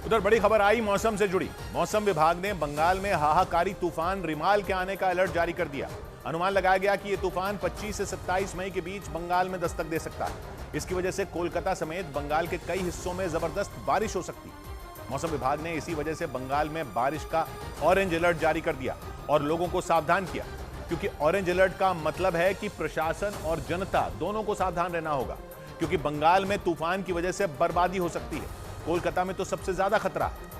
उधर बड़ी खबर आई मौसम से जुड़ी। मौसम विभाग ने बंगाल में हाहाकारी तूफान रिमाल के आने का अलर्ट जारी कर दिया। अनुमान लगाया गया कि यह तूफान 25 से 27 मई के बीच बंगाल में दस्तक दे सकता है। इसकी वजह से कोलकाता समेत बंगाल के कई हिस्सों में जबरदस्त बारिश हो सकती है। मौसम विभाग ने इसी वजह से बंगाल में बारिश का ऑरेंज अलर्ट जारी कर दिया और लोगों को सावधान किया, क्योंकि ऑरेंज अलर्ट का मतलब है कि प्रशासन और जनता दोनों को सावधान रहना होगा, क्योंकि बंगाल में तूफान की वजह से बर्बादी हो सकती है। कोलकाता में तो सबसे ज्यादा खतरा है,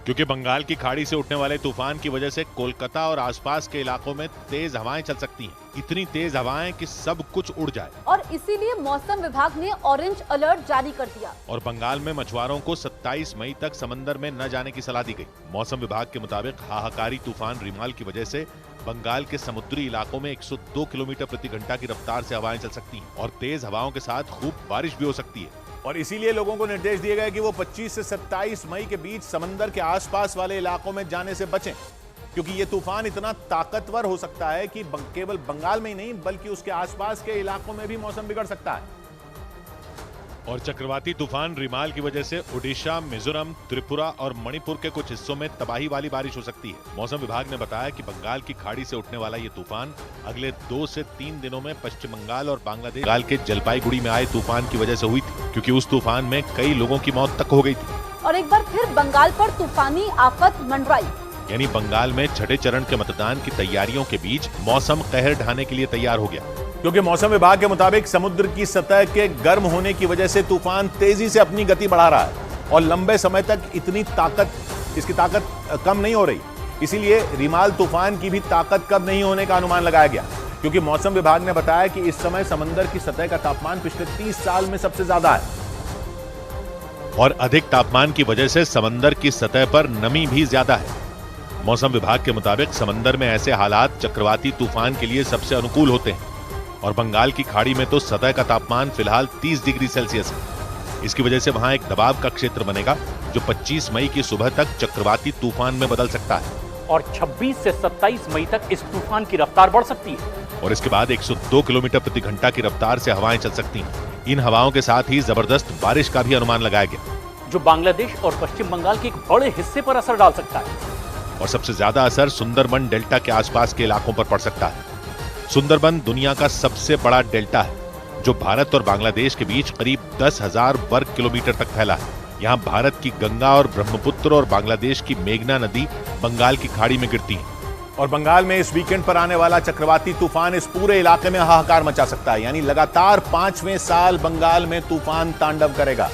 क्योंकि बंगाल की खाड़ी से उठने वाले तूफान की वजह से कोलकाता और आसपास के इलाकों में तेज हवाएं चल सकती हैं। इतनी तेज हवाएं कि सब कुछ उड़ जाए, और इसीलिए मौसम विभाग ने ऑरेंज अलर्ट जारी कर दिया। और बंगाल में मछुआरों को 27 मई तक समंदर में न जाने की सलाह दी गई। मौसम विभाग के मुताबिक हाहाकारी तूफान रिमाल की वजह से बंगाल के समुद्री इलाकों में 102 किलोमीटर प्रति घंटा की रफ्तार से हवाएं चल सकती हैं और तेज हवाओं के साथ खूब बारिश भी हो सकती है। और इसीलिए लोगों को निर्देश दिए गए कि वो 25 से 27 मई के बीच समंदर के आसपास वाले इलाकों में जाने से बचें, क्योंकि ये तूफान इतना ताकतवर हो सकता है कि केवल बंगाल में ही नहीं बल्कि उसके आसपास के इलाकों में भी मौसम बिगड़ सकता है। और चक्रवाती तूफान रिमाल की वजह से ओडिशा, मिजोरम, त्रिपुरा और मणिपुर के कुछ हिस्सों में तबाही वाली बारिश हो सकती है। मौसम विभाग ने बताया कि बंगाल की खाड़ी से उठने वाला ये तूफान अगले 2 से 3 दिनों में पश्चिम बंगाल और बांग्लादेश के जलपाईगुड़ी में आए तूफान की वजह से हुई थी, क्योंकि उस तूफान में कई लोगों की मौत तक हो गई थी। और एक बार फिर बंगाल पर तूफानी आफत मंडराई, यानी बंगाल में छठे चरण के मतदान की तैयारियों के बीच मौसम कहर ढाने के लिए तैयार हो गया, क्योंकि मौसम विभाग के मुताबिक समुद्र की सतह के गर्म होने की वजह से तूफान तेजी से अपनी गति बढ़ा रहा है और लंबे समय तक इसकी ताकत कम नहीं हो रही। इसीलिए रिमाल तूफान की भी ताकत कम नहीं होने का अनुमान लगाया गया, क्योंकि मौसम विभाग ने बताया कि इस समय समंदर की सतह का तापमान पिछले 30 साल में सबसे ज्यादा है और अधिक तापमान की वजह से समंदर की सतह पर नमी भी ज्यादा है। मौसम विभाग के मुताबिक समंदर में ऐसे हालात चक्रवाती तूफान के लिए सबसे अनुकूल होते हैं और बंगाल की खाड़ी में तो सतह का तापमान फिलहाल 30 डिग्री सेल्सियस है। इसकी वजह से वहां एक दबाव का क्षेत्र बनेगा जो 25 मई की सुबह तक चक्रवाती तूफान में बदल सकता है और 26 से 27 मई तक इस तूफान की रफ्तार बढ़ सकती है और इसके बाद 102 किलोमीटर प्रति घंटा की रफ्तार से हवाएं चल सकती हैं। इन हवाओं के साथ ही जबरदस्त बारिश का भी अनुमान लगाया गया, जो बांग्लादेश और पश्चिम बंगाल के एक बड़े हिस्से पर असर डाल सकता है और सबसे ज्यादा असर सुंदरबन डेल्टा के आसपास के इलाकों पर पड़ सकता है। सुंदरबन दुनिया का सबसे बड़ा डेल्टा है, जो भारत और बांग्लादेश के बीच करीब 10,000 वर्ग किलोमीटर तक फैला है। यहाँ भारत की गंगा और ब्रह्मपुत्र और बांग्लादेश की मेघना नदी बंगाल की खाड़ी में गिरती है। और बंगाल में इस वीकेंड पर आने वाला चक्रवाती तूफान इस पूरे इलाके में हाहाकार मचा सकता है, यानी लगातार 5वें साल बंगाल में तूफान तांडव करेगा।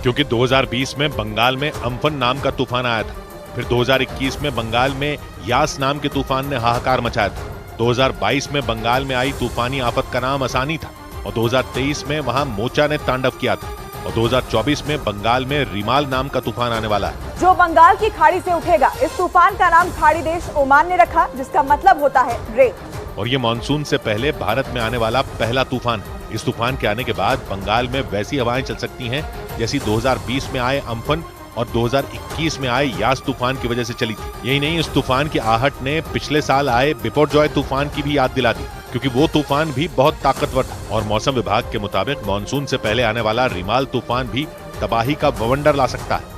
क्योंकि 2020 में बंगाल में अम्फन नाम का तूफान आया था, फिर 2021 में बंगाल में यास नाम के तूफान ने हाहाकार मचाया था, 2022 में बंगाल में आई तूफानी आफत का नाम आसानी था और 2023 में वहां मोचा ने तांडव किया था और 2024 में बंगाल में रिमाल नाम का तूफान आने वाला है, जो बंगाल की खाड़ी से उठेगा। इस तूफान का नाम खाड़ी देश ओमान ने रखा, जिसका मतलब होता है रेत। और ये मानसून से पहले भारत में आने वाला पहला तूफान है। इस तूफान के आने के बाद बंगाल में वैसी हवाएं चल सकती हैं जैसी 2020 में आए अम्फन और 2021 में आए यास तूफान की वजह से चली थी। यही नहीं, इस तूफान की आहट ने पिछले साल आए बिपरजॉय तूफान की भी याद दिला दी, क्योंकि वो तूफान भी बहुत ताकतवर था। और मौसम विभाग के मुताबिक मानसून से पहले आने वाला रिमाल तूफान भी तबाही का बवंडर ला सकता है।